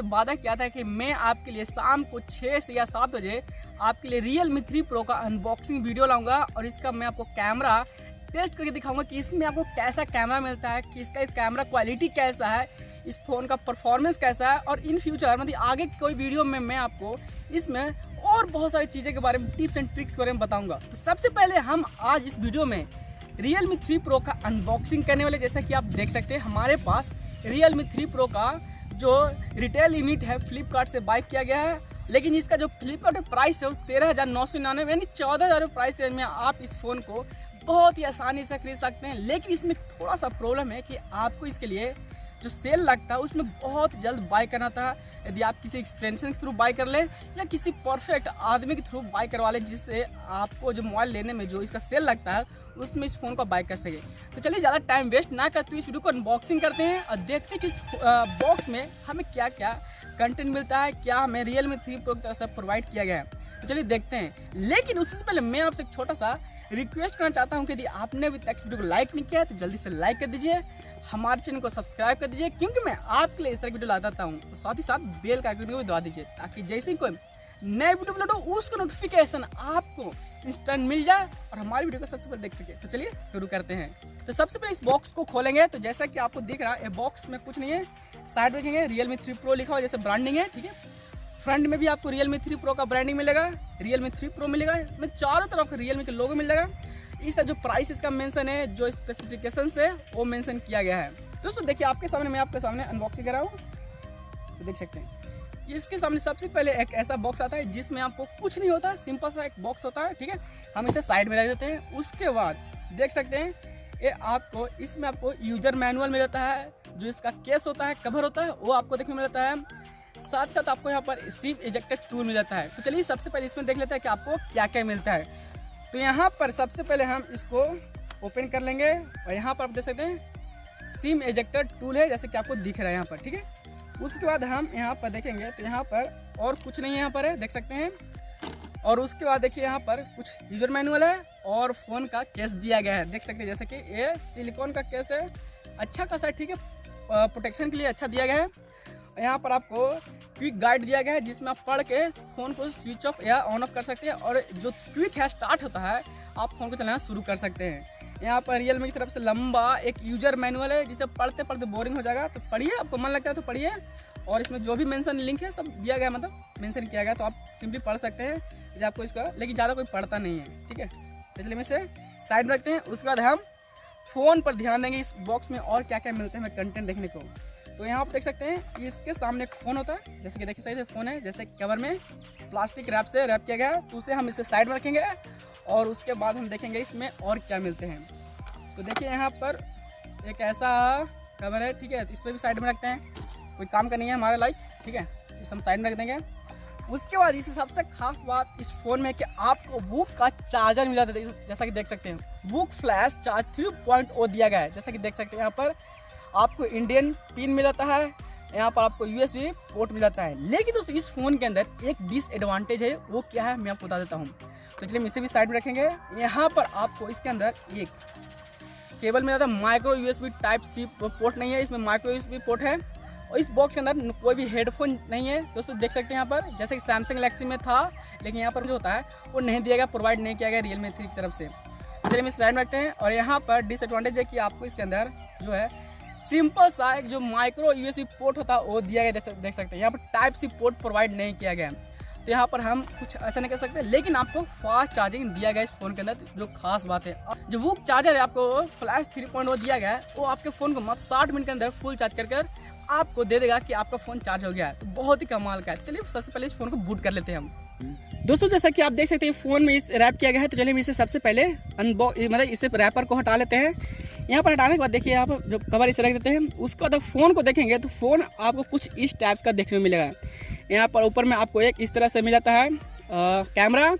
आपसे वादा किया था कि मैं आपके लिए शाम को 6 से या 7 बजे आपके लिए Realme 3 Pro का अनबॉक्सिंग वीडियो लाऊंगा और इसका मैं आपको कैमरा टेस्ट करके दिखाऊंगा कि इसमें आपको कैसा कैमरा मिलता है, कि इसका कैमरा क्वालिटी कैसा है, इस फ़ोन का परफॉर्मेंस कैसा है। और इन फ्यूचर मतलब आगे कोई वीडियो में मैं आपको इसमें और बहुत सारी चीज़ें के बारे में, टिप्स एंड ट्रिक्स के बारे में बताऊंगा। तो सबसे पहले हम आज इस वीडियो में Realme 3 Pro का अनबॉक्सिंग करने वाले। जैसा कि आप देख सकते हैं हमारे पास Realme 3 Pro का जो रिटेल यूनिट है फ्लिपकार्ट से बाय किया गया है, लेकिन इसका जो फ्लिपकार्ट में प्राइस है वो 13,999 यानी 14,000 प्राइस रेंज में आप इस फ़ोन को बहुत ही आसानी से खरीद सकते हैं। लेकिन इसमें थोड़ा सा प्रॉब्लम है कि आपको इसके लिए जो सेल लगता है उसमें बहुत जल्द बाय करना था। यदि आप किसी एक्सटेंशन के थ्रू बाय कर लें या किसी परफेक्ट आदमी के थ्रू बाय करवा लें जिससे आपको जो मोबाइल लेने में जो इसका सेल लगता है उसमें इस फ़ोन को बाय कर सके। तो चलिए ज़्यादा टाइम वेस्ट ना करते हुए इस वीडियो को अनबॉक्सिंग करते हैं और देखते हैं कि इस बॉक्स में हमें क्या क्या कंटेंट मिलता है, क्या हमें Realme 3 Pro की तरफ से प्रोवाइड किया गया है। तो चलिए देखते हैं। लेकिन उससे पहले मैं आपसे एक छोटा सा रिक्वेस्ट करना चाहता हूं कि यदि आपने अभी तक इस वीडियो को लाइक नहीं किया है तो जल्दी से लाइक कर दीजिए, हमारे चैनल को सब्सक्राइब कर दीजिए क्योंकि मैं आपके लिए इस तरह की वीडियो लाता रहता हूं। तो साथ ही साथ बेल का आइकन को भी दबा दीजिए ताकि जैसे ही कोई नए वीडियो अपलोड हो उसका नोटिफिकेशन आपको इंस्टेंट मिल जाए और हमारी वीडियो को सबसे पहले देख सके। तो चलिए शुरू करते हैं। तो सबसे पहले इस बॉक्स को खोलेंगे तो जैसा कि आपको दिख रहा है बॉक्स में कुछ नहीं है। साइड में देखेंगे Realme 3 Pro लिखा हुआ जैसे ब्रांडिंग है, ठीक है। फ्रंट में भी आपको Realme 3 Pro का ब्रांडिंग मिलेगा, Realme 3 Pro मिलेगा, में चारों तरफ Realme के लोगो मिलेगा। इसका जो प्राइस इसका मेंशन है, जो स्पेसिफिकेशन है वो मेंशन किया गया है। दोस्तों देखिए आपके सामने, मैं आपके सामने अनबॉक्सिंग कर रहा हूँ तो देख सकते हैं इसके सामने सबसे पहले एक ऐसा बॉक्स आता है जिसमें आपको कुछ नहीं होता, सिंपल सा एक बॉक्स होता है, ठीक है। हम इसे साइड में रख देते हैं। उसके बाद देख सकते हैं ये आपको इसमें आपको यूजर मैनुअल मिल जाता है, जो इसका केस होता है, कवर होता है वो आपको देखने मिल जाता है। साथ साथ आपको यहाँ पर सिम इजेक्टर टूल मिल जाता है। तो चलिए सबसे पहले इसमें देख लेते हैं कि आपको क्या क्या मिलता है। तो यहाँ पर सबसे पहले हम इसको ओपन कर लेंगे और यहाँ पर आप देख सकते हैं सिम इजेक्टर टूल है जैसे कि आपको दिख रहा है यहाँ पर, ठीक है। उसके बाद हम यहाँ पर देखेंगे तो यहाँ पर और कुछ नहीं है, यहाँ पर है देख सकते हैं। और उसके बाद देखिए यहाँ पर कुछ यूजर मैनुअल है और फ़ोन का केस दिया गया है, देख सकते हैं जैसे कि ये सिलिकॉन का केस है, अच्छा खासा, ठीक है, प्रोटेक्शन के लिए अच्छा दिया गया है। यहाँ पर आपको क्विक गाइड दिया गया है जिसमें आप पढ़ के फ़ोन को स्विच ऑफ या ऑन ऑफ कर सकते हैं और जो क्विक है स्टार्ट होता है आप फ़ोन को चलाना शुरू कर सकते हैं। यहाँ पर Realme की तरफ से लंबा एक यूजर मैनुअल है जिसे पढ़ते पढ़ते बोरिंग हो जाएगा, तो पढ़िए, आपको मन लगता है तो पढ़िए। और इसमें जो भी मेंशन लिंक है सब दिया गया, मतलब मेंशन किया गया, तो आप सिंपली पढ़ सकते हैं यदि आपको इसका, लेकिन ज़्यादा कोई पढ़ता नहीं है, ठीक है। इसलिए मैं इसे साइड में रखते हैं। उसके बाद हम फ़ोन पर ध्यान देंगे इस बॉक्स में और क्या क्या मिलते हैं हमें कंटेंट देखने को। तो यहाँ पर देख सकते हैं इसके सामने एक फ़ोन होता है, जैसे कि देखिए सही से फ़ोन है, जैसे कवर में प्लास्टिक रैप से रैप किया गया है, तो उसे हम इसे साइड में रखेंगे और उसके बाद हम देखेंगे इसमें और क्या मिलते हैं। तो देखिए यहाँ पर एक ऐसा कवर है, ठीक है, तो इस पर भी साइड में रखते हैं, कोई काम का नहीं है हमारा लाइक, ठीक है, इसे हम साइड में रख देंगे। उसके बाद इसे सबसे खास बात इस फ़ोन में है कि आपको वूक का चार्जर मिला था, जैसा कि देख सकते हैं वूक फ्लैश चार्ज 3.0 दिया गया है, जैसा कि देख सकते हैं। यहाँ पर आपको इंडियन पिन मिल जाता है, यहाँ पर आपको USB पोर्ट मिल जाता है। लेकिन दोस्तों इस फ़ोन के अंदर एक डिसएडवांटेज है, वो क्या है मैं आपको बता देता हूँ। तो चलिए हम इसे भी साइड में रखेंगे। यहाँ पर आपको इसके अंदर एक केबल मिला था, micro USB type C port नहीं है, इसमें माइक्रो USB पोर्ट है। और इस बॉक्स के अंदर कोई भी हेडफोन नहीं है दोस्तों, देख सकते हैं यहाँ पर, जैसे कि सैमसंग गैलेक्सी में था, लेकिन यहाँ पर जो होता है वो नहीं दिया गया, प्रोवाइड नहीं किया गया Realme 3 की तरफ से। चलिए हम इस साइड में रखते हैं। और यहाँ पर डिसएडवांटेज है कि आपको इसके अंदर जो है सिंपल सा एक जो माइक्रो USB पोर्ट होता है वो दिया गया, देख सकते हैं। यहाँ पर टाइप C पोर्ट प्रोवाइड नहीं किया गया, तो यहाँ पर हम कुछ ऐसा नहीं कर सकते। लेकिन आपको फास्ट चार्जिंग दिया गया इस फ़ोन के अंदर, जो खास बात है। जो वो चार्जर है आपको फ्लैश 3.0 दिया गया है, वो आपके फ़ोन को मात्र 60 मिनट के अंदर फुल चार्ज कर आपको दे देगा कि आपका फ़ोन चार्ज हो गया है। तो बहुत ही कमाल का है। चलिए सबसे पहले इस फ़ोन को बूट कर लेते हैं हम। दोस्तों जैसा कि आप देख सकते हैं फ़ोन में इस रैप किया गया है, तो चलिए हम इसे सबसे पहले मतलब इसे रैपर को हटा लेते हैं। यहाँ पर हटाने के बाद देखिए यहाँ पर जो कवर इसे रख देते हैं। उसके बाद फ़ोन को देखेंगे तो फ़ोन आपको कुछ इस टाइप्स का देखने को मिलेगा। यहाँ पर ऊपर में आपको एक इस तरह से मिल जाता है कैमरा,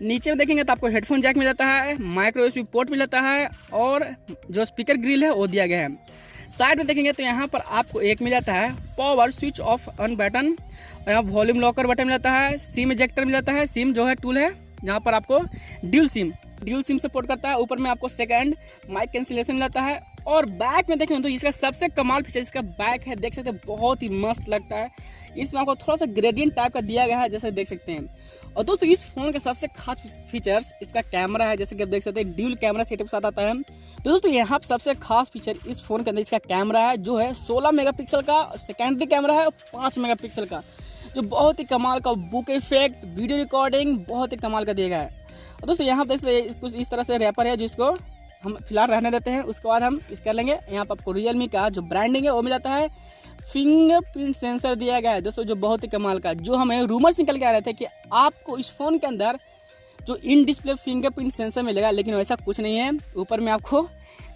नीचे में देखेंगे तो आपको हेडफोन जैक मिल जाता है, माइक्रो USB पोर्ट मिल जाता है और जो स्पीकर ग्रिल है वो दिया गया है। साइड में देखेंगे तो यहाँ पर आपको एक मिल जाता है power switch off on button, यहाँ वॉल्यूम लॉकर बटन मिल जाता है, सिम इजेक्टर मिल जाता है, सिम जो है टूल है, यहाँ पर आपको ड्यूल सिम सपोर्ट करता है। ऊपर में आपको सेकंड माइक कैंसिलेशन मिल जाता है। और बैक में देखें तो इसका सबसे कमाल फीचर इसका बैक है, देख सकते हैं बहुत ही मस्त लगता है। इसमें आपको थोड़ा सा ग्रेडियंट टाइप का दिया गया है, जैसे देख सकते हैं। और दोस्तों इस फोन का सबसे खास फीचर्स इसका कैमरा है, जैसे कि आप देख सकते हैं ड्यूल कैमरा सेटअप के साथ आता है। तो दोस्तों यहाँ पर सबसे खास फीचर इस फोन के अंदर इसका कैमरा है, जो है 16 मेगापिक्सल का सेकेंडरी कैमरा है और 5 मेगापिक्सल का, जो बहुत ही कमाल का बुक इफेक्ट, वीडियो रिकॉर्डिंग बहुत ही कमाल का दिया गया है। और दोस्तों यहाँ पर कुछ इस तरह से रैपर है, जिसको हम फिलहाल रहने देते हैं, उसके बाद हम इस कर लेंगे। यहाँ पर आपको रियलमी का जो ब्रांडिंग है वो मिल जाता है। फिंगरप्रिंट सेंसर दिया गया है दोस्तों, जो बहुत ही कमाल का, जो हमें रूमर्स निकल के आ रहे थे कि आपको इस फोन के अंदर जो इन डिस्प्ले फिंगरप्रिंट सेंसर मिलेगा, लेकिन वैसा कुछ नहीं है। ऊपर में आपको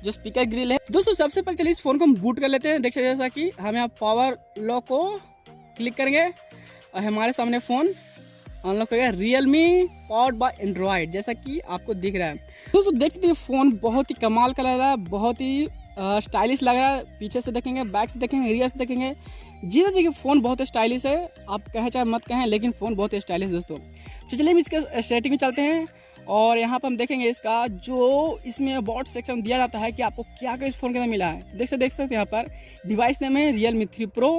जो स्पीकर ग्रिल है। दोस्तों सबसे पहले चलिए इस फोन को हम बूट कर लेते हैं। देख सकते हैं जैसा कि हम यहाँ पावर लॉक को क्लिक करेंगे और हमारे सामने फोन अनलॉक हो गया। रियलमी पावर्ड बाय एंड्रॉइड, जैसा कि आपको दिख रहा है। दोस्तों देख सकते हैं फोन बहुत ही कमाल का लग रहा है, बहुत ही स्टाइलिश लग रहा है। पीछे से देखेंगे, बैक से देखेंगे, रियर से देखेंगे, जी जैसे कि फ़ोन बहुत स्टाइलिश है। आप कहें चाहे मत कहें, लेकिन फ़ोन बहुत स्टाइलिश दोस्तों। तो चलिए हम इसके सेटिंग में चलते हैं और यहाँ पर हम देखेंगे इसका जो इसमें अबाउट सेक्शन दिया जाता है कि आपको क्या क्या इस फ़ोन के अंदर मिला है। देख सकते हैं यहाँ पर डिवाइस नेम है Realme 3 Pro,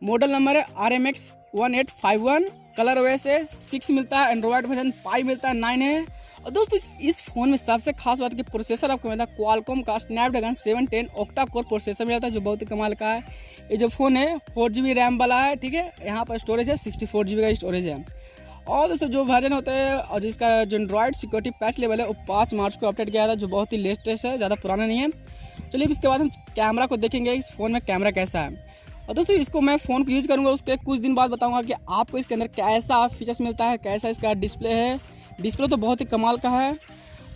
मॉडल नंबर है RMX 1851, कलर OS है 6 मिलता है, एंड्रॉयड वर्जन 5 मिलता है, 9 है। और दोस्तों इस फोन में सबसे खास बात है कि प्रोसेसर आपको मिलता है क्वालकॉम का स्नैपड्रैगन 710 ऑक्टा कोर प्रोसेसर मिलता है, जो बहुत ही कमाल का है। ये जो फ़ोन है 4GB रैम वाला है, ठीक है। यहाँ पर स्टोरेज है 64GB का स्टोरेज है। और दोस्तों जो वर्जन होता है और जिसका जो एंड्रॉयड सिक्योरिटी पैच लेवल है वो 5 मार्च को अपडेट किया था, जो बहुत ही लेटेस्ट है, ज़्यादा पुराना नहीं है। चलिए इसके बाद हम कैमरा को देखेंगे, इस फ़ोन में कैमरा कैसा है। और दोस्तों इसको मैं फ़ोन को यूज़ करूँगा, उसके कुछ दिन बाद बताऊँगा कि आपको इसके अंदर कैसा फीचर्स मिलता है, कैसा इसका डिस्प्ले है। डिस्प्ले तो बहुत ही कमाल का है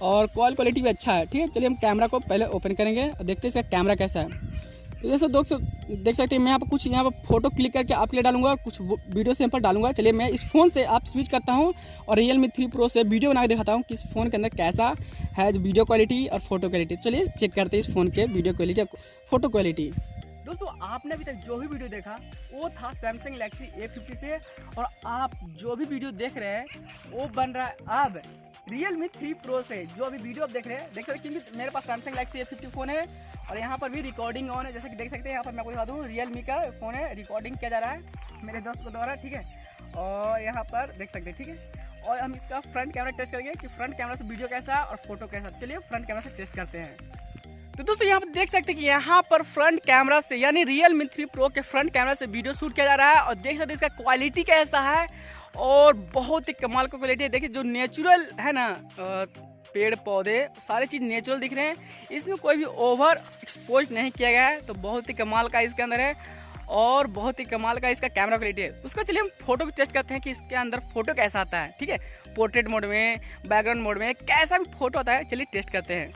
और कॉल क्वालिटी भी अच्छा है, ठीक है। चलिए हम कैमरा को पहले ओपन करेंगे और देखते हैं इसका कैमरा कैसा है। तो जैसे दोस्तों देख सकते हैं मैं यहाँ पर फोटो क्लिक करके आपके लिए डालूंगा और कुछ वीडियो से यहाँ पर डालूंगा। चलिए मैं इस फ़ोन से आप स्विच करता हूँ और Realme 3 Pro से वीडियो बना के दिखाता हूँ कि इस फ़ोन के अंदर कैसा है वीडियो क्वालिटी और फोटो क्वालिटी। चलिए चेक करते हैं इस फ़ोन के वीडियो क्वालिटी और फोटो क्वालिटी। दोस्तों आपने अभी तक जो भी वीडियो देखा वो था Samsung Galaxy A50 से, और आप जो भी वीडियो देख रहे हैं वो बन रहा है अब Realme 3 Pro से। जो अभी वीडियो आप देख रहे हैं, देख सकते हैं क्योंकि मेरे पास Samsung Galaxy A50 फ़ोन है और यहाँ पर भी रिकॉर्डिंग ऑन है, जैसे कि देख सकते हैं। यहाँ पर मैं आपको दिखा दूँ, Realme का फ़ोन है, रिकॉर्डिंग किया जा रहा है मेरे दोस्त के द्वारा, ठीक है। और यहाँ पर देख सकते हैं, ठीक है। और हम इसका फ्रंट कैमरा टेस्ट करेंगे कि फ्रंट कैमरा से वीडियो कैसा है और फोटो कैसा है। चलिए फ्रंट कैमरा से टेस्ट करते हैं। तो दोस्तों यहाँ पर देख सकते हैं कि यहाँ पर फ्रंट कैमरा से यानी Realme 3 Pro के फ्रंट कैमरा से वीडियो शूट किया जा रहा है और देख सकते हैं इसका क्वालिटी कैसा है और बहुत ही कमाल का क्वालिटी है। देखिए जो नेचुरल है ना, पेड़ पौधे सारी चीज़ नेचुरल दिख रहे हैं, इसमें कोई भी ओवर एक्सपोज नहीं किया गया है, तो बहुत ही कमाल का इसके अंदर है और बहुत ही कमाल का इसका कैमरा क्वालिटी है। उसका चलिए हम फोटो भी टेस्ट करते हैं कि इसके अंदर फोटो कैसा आता है, ठीक है। पोर्ट्रेट मोड में, बैकग्राउंड मोड में कैसा भी फोटो आता है, चलिए टेस्ट करते हैं।